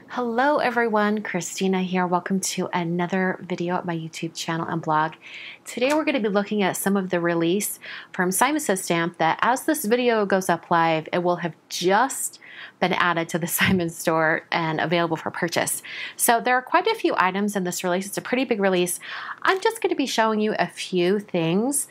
Hello everyone, Christina here. Welcome to another video at my YouTube channel and blog. Today we're going to be looking at some of the release from Simon Says Stamp that as this video goes up live, it will have just been added to the Simon store and available for purchase. So there are quite a few items in this release. It's a pretty big release. I'm just going to be showing you a few things.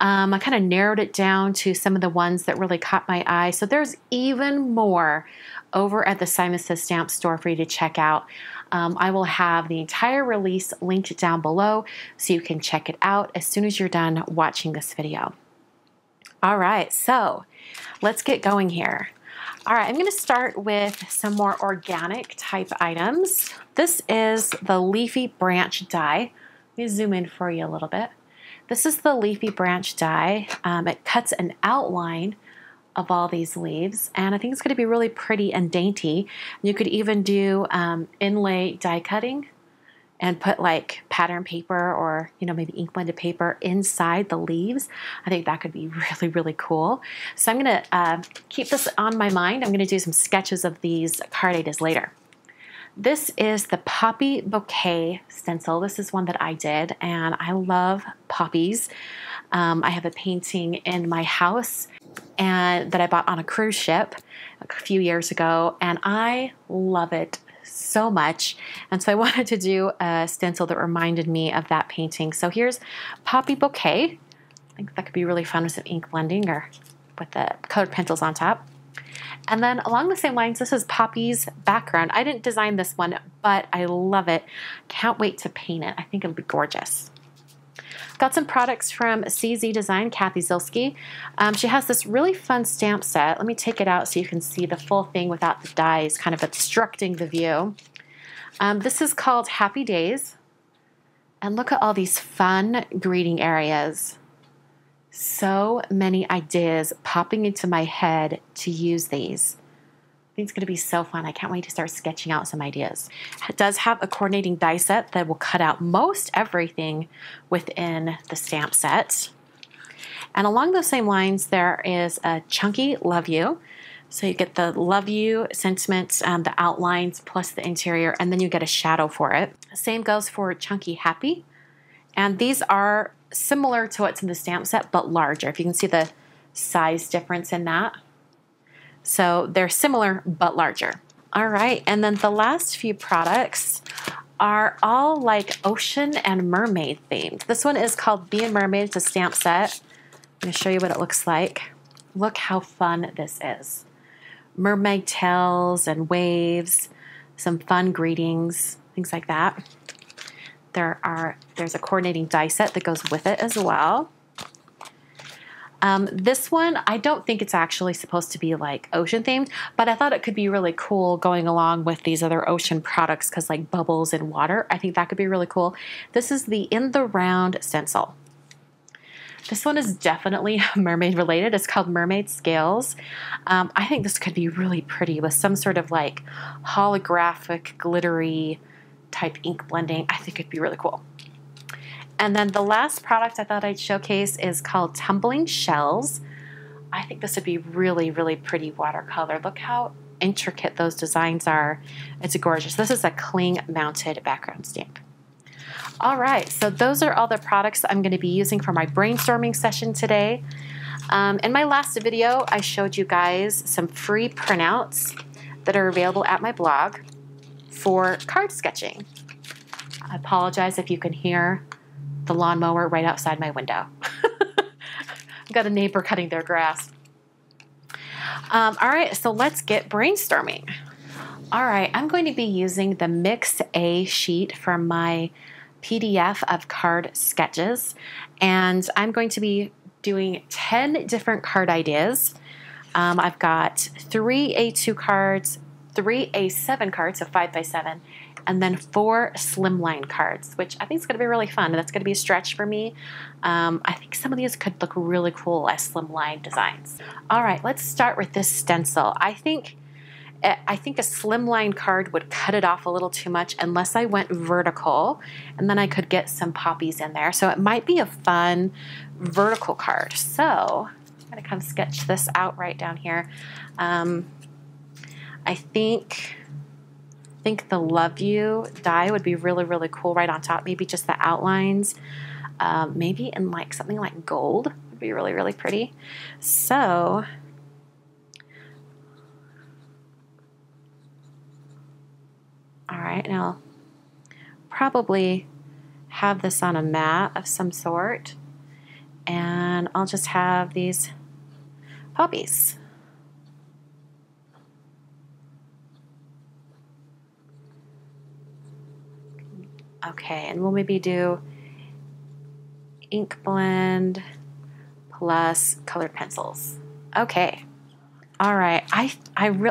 I kind of narrowed it down to some of the ones that really caught my eye. So there's even more over at the Simon Says Stamp store for you to check out. I will have the entire release linked down below so you can check it out as soon as you're done watching this video. All right, so let's get going here. All right, I'm going to start with some more organic type items. This is the Leafy Branch die. Let me zoom in for you a little bit. This is the Leafy Branch die. It cuts an outline of all these leaves, and I think it's going to be really pretty and dainty. You could even do inlay die cutting and put like pattern paper or maybe ink blended paper inside the leaves. I think that could be really, really cool. So I'm going to keep this on my mind. I'm going to do some sketches of these card ideas later. This is the Poppy Bouquet stencil. This is one that I did, and I love poppies. I have a painting in my house and that I bought on a cruise ship a few years ago, and I love it so much. And so I wanted to do a stencil that reminded me of that painting. So here's Poppy Bouquet. I think that could be really fun with some ink blending or with the colored pencils on top. And then along the same lines, this is Poppy's background. I didn't design this one, but I love it. Can't wait to paint it. I think it'll be gorgeous. Got some products from CZ Design, Kathy Zilski. She has this really fun stamp set. Let me take it out so you can see the full thing without the dies kind of obstructing the view. This is called Happy Days. And look at all these fun greeting areas. So many ideas popping into my head to use these. I think it's going to be so fun. I can't wait to start sketching out some ideas. It does have a coordinating die set that will cut out most everything within the stamp set. And along those same lines, there is a chunky Love You. So you get the Love You sentiment, the outlines plus the interior, and then you get a shadow for it. Same goes for Chunky Happy. And these are similar to what's in the stamp set, but larger. If you can see the size difference in that. So they're similar, but larger. All right, and then the last few products are all like ocean and mermaid themed. This one is called Bee and Mermaid. It's a stamp set. I'm gonna show you what it looks like. Look how fun this is. Mermaid tails and waves, some fun greetings, things like that. There's a coordinating die set that goes with it as well. This one, I don't think it's actually supposed to be like ocean themed, but I thought it could be really cool going along with these other ocean products because like bubbles in water, I think that could be really cool. This is the In the Round stencil. This one is definitely mermaid related. It's called Mermaid Scales. I think this could be really pretty with some sort of like holographic, glittery type ink blending. I think it'd be really cool. And then the last product I thought I'd showcase is called Tumbling Shells. I think this would be really, really pretty watercolor. Look how intricate those designs are. It's gorgeous. This is a cling mounted background stamp. All right, so those are all the products I'm going to be using for my brainstorming session today. In my last video, I showed you guys some free printouts that are available at my blog for card sketching. I apologize if you can hear the lawnmower right outside my window. I've got a neighbor cutting their grass. All right, so let's get brainstorming. All right, I'm going to be using the Mix A sheet from my PDF of card sketches, and I'm going to be doing 10 different card ideas. I've got 3 A2 cards, 3 A7 cards, so 5x7, and then 4 slimline cards, which I think is going to be really fun. That's going to be a stretch for me. I think some of these could look really cool as slimline designs. All right, let's start with this stencil. I think a slimline card would cut it off a little too much unless I went vertical, and then I could get some poppies in there. So it might be a fun vertical card. So I'm going to kind of sketch this out right down here. I think think the Love You die would be really, really cool right on top. Maybe just the outlines. Maybe in like something like gold would be really, really pretty. So all right, now probably have this on a mat of some sort, and I'll just have these poppies. Okay, and we'll maybe do ink blend plus colored pencils. Okay. All right. I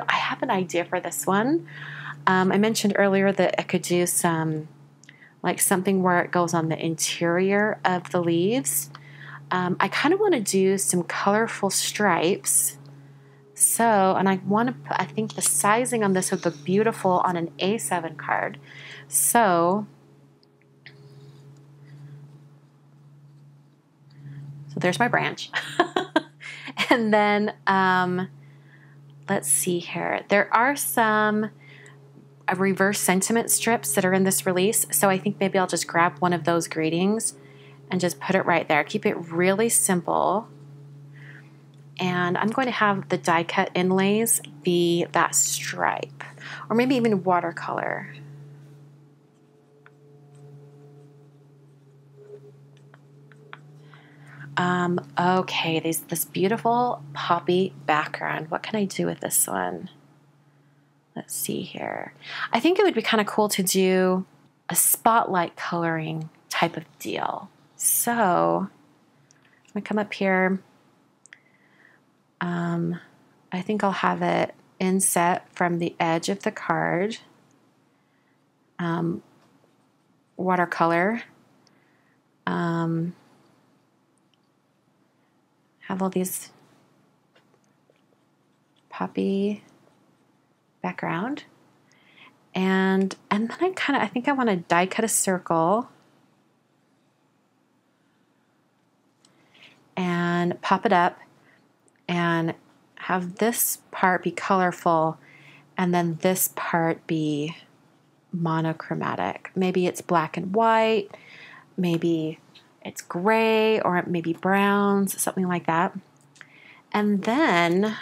have an idea for this one. I mentioned earlier that I could do some, like something where it goes on the interior of the leaves. I kind of want to do some colorful stripes. So, and I think the sizing on this would look beautiful on an A7 card. So there's my branch. And then, let's see here. There are some reverse sentiment strips that are in this release. So I think maybe I'll just grab one of those greetings and just put it right there. Keep it really simple. And I'm going to have the die cut inlays be that stripe, or maybe even watercolor. Okay, this beautiful poppy background. What can I do with this one? Let's see here. I think it would be kind of cool to do a spotlight coloring type of deal. So I'm gonna come up here. I think I'll have it inset from the edge of the card. Watercolor. Have all these poppy background. And then I think I want to die cut a circle and pop it up and have this part be colorful and then this part be monochromatic. Maybe it's black and white, maybe it's gray, or maybe browns, something like that. And then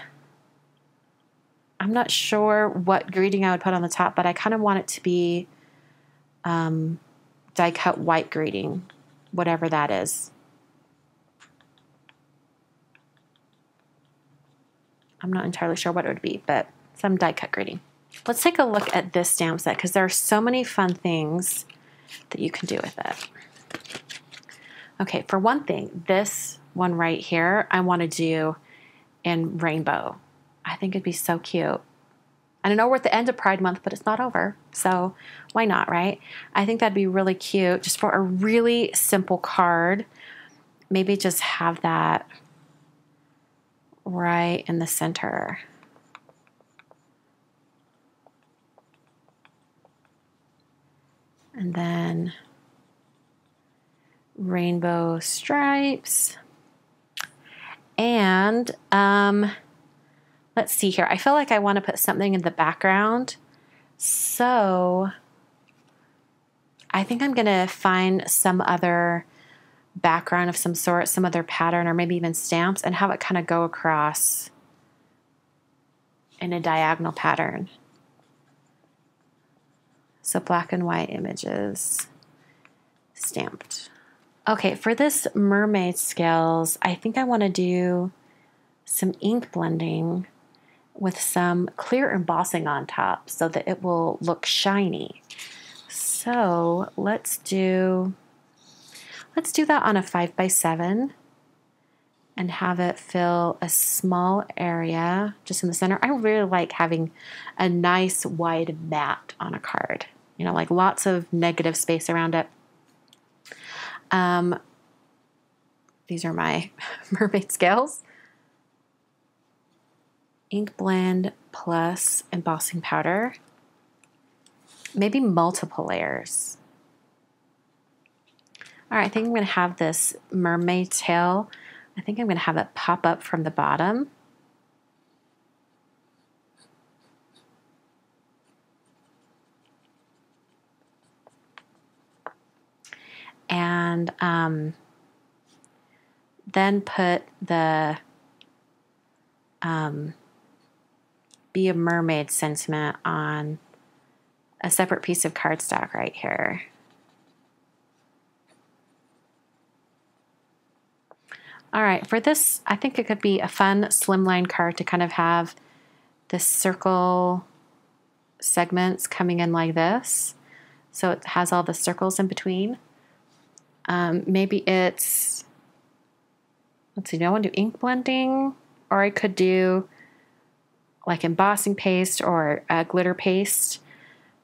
I'm not sure what greeting I would put on the top, but I kind of want it to be die cut white greeting, whatever that is. I'm not entirely sure what it would be, but some die cut greeting. Let's take a look at this stamp set because there are so many fun things that you can do with it. Okay, for one thing, this one right here, I want to do in rainbow. I think it'd be so cute. And I know we're at the end of Pride Month, but it's not over. So why not, right? I think that'd be really cute just for a really simple card. Maybe just have that right in the center. And then rainbow stripes. And let's see here. I feel like I want to put something in the background. So I think I'm going to find some other background of some sort, some other pattern, or maybe even stamps, and have it kind of go across in a diagonal pattern. So black and white images stamped. Okay, for this mermaid scales, I think I want to do some ink blending with some clear embossing on top so that it will look shiny. So let's do that on a 5x7 and have it fill a small area just in the center. I really like having a nice wide mat on a card, you know, like lots of negative space around it. These are my mermaid scales. Ink blend plus embossing powder. Maybe multiple layers. All right, I think I'm going to have this mermaid tail. I think I'm going to have it pop up from the bottom. and then put the Be a Mermaid sentiment on a separate piece of cardstock right here. All right, for this, I think it could be a fun slimline card to kind of have the circle segments coming in like this. So it has all the circles in between. Maybe it's, let's see, do I want to do ink blending? Or I could do like embossing paste or glitter paste.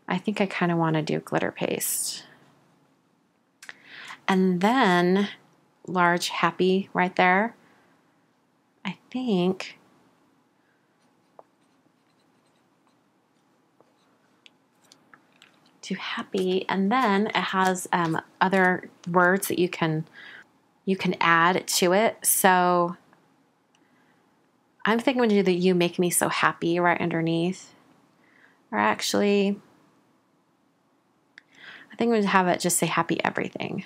I think I kind of want to do glitter paste. And then large happy right there. I think do happy, and then it has other words that you can add to it. So I'm thinking I'm going to do the "You Make Me So Happy" right underneath. Or actually, I think I'm going to have it just say "Happy Everything."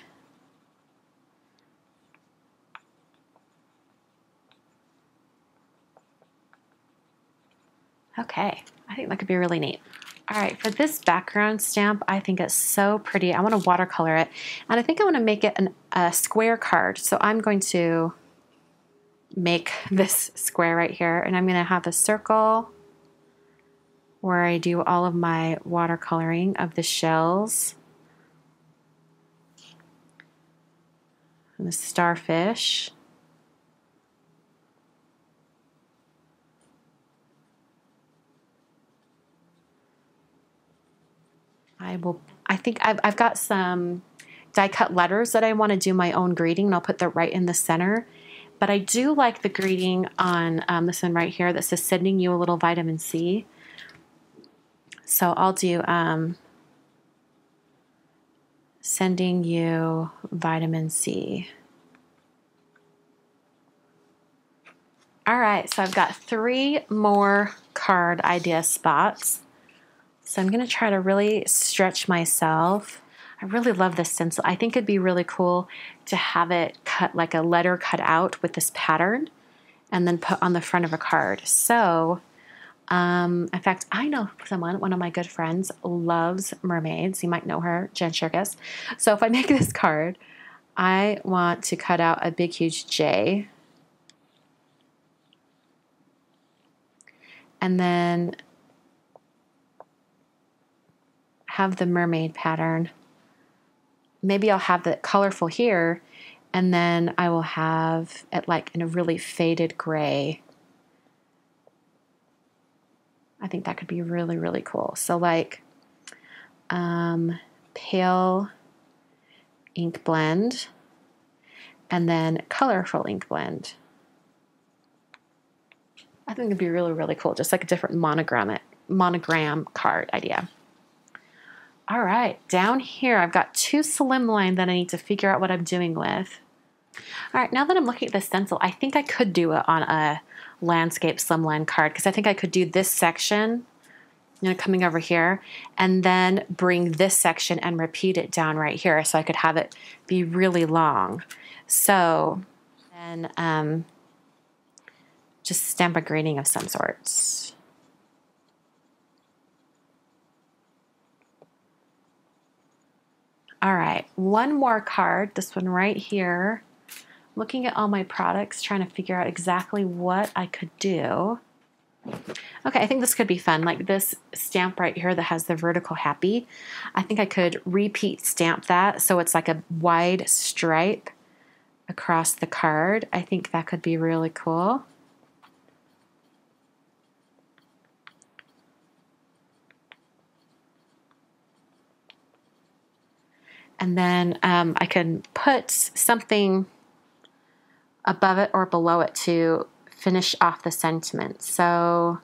Okay, I think that could be really neat. All right, for this background stamp, I think it's so pretty. I want to watercolor it, and I think I want to make it a square card. So I'm going to make this square right here, and I'm going to have a circle where I do all of my watercoloring of the shells and the starfish. I think I've got some die cut letters that I want to do my own greeting, and I'll put that right in the center. But I do like the greeting on this one right here that says "Sending you a little vitamin C." So I'll do "Sending you vitamin C." All right, so I've got 3 more card idea spots. So I'm going to try to really stretch myself. I really love this stencil. I think it'd be really cool to have it cut like a letter cut out with this pattern and then put on the front of a card. So, in fact, I know someone, one of my good friends, loves mermaids. You might know her, Jen Shirkus. So if I make this card, I want to cut out a big, huge J. And then have the mermaid pattern. Maybe I'll have the colorful here, and then I will have it like in a really faded gray. I think that could be really, really cool. So like pale ink blend and then colorful ink blend. I think it'd be really, really cool. Just like a different monogram card idea. All right, down here, I've got 2 slimline that I need to figure out what I'm doing with. All right, now that I'm looking at the stencil, I think I could do it on a landscape slimline card because I think I could do this section, you know, coming over here, and then bring this section and repeat it down right here so I could have it be really long. So then just stamp a greeting of some sorts. All right, one more card, this one right here. Looking at all my products, trying to figure out exactly what I could do. Okay, I think this could be fun. Like this stamp right here that has the vertical happy. I think I could repeat stamp that so it's like a wide stripe across the card. I think that could be really cool. And then I can put something above it or below it to finish off the sentiment. So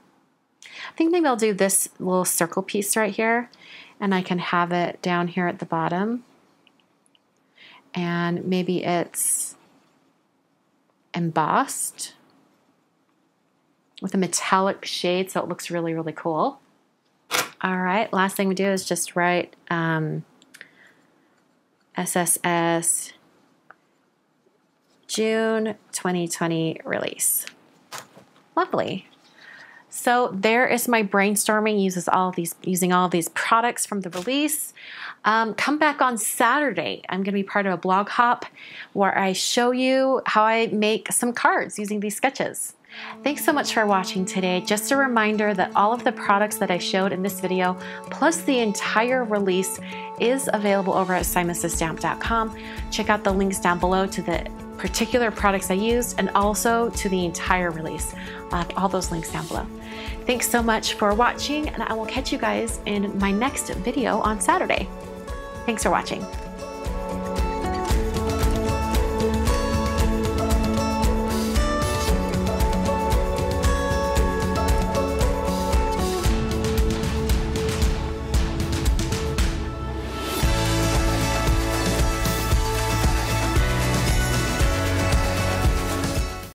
I think maybe I'll do this little circle piece right here, and I can have it down here at the bottom. And maybe it's embossed with a metallic shade so it looks really, really cool. All right, last thing we do is just write SSS June 2020 release. Lovely. So there is my brainstorming using all of these products from the release. Come back on Saturday. I'm going to be part of a blog hop where I show you how I make some cards using these sketches. Thanks so much for watching today. Just a reminder that all of the products that I showed in this video, plus the entire release, is available over at SimonsTheStamp.com. Check out the links down below to the particular products I used and also to the entire release. I'll have all those links down below. Thanks so much for watching, and I will catch you guys in my next video on Saturday. Thanks for watching.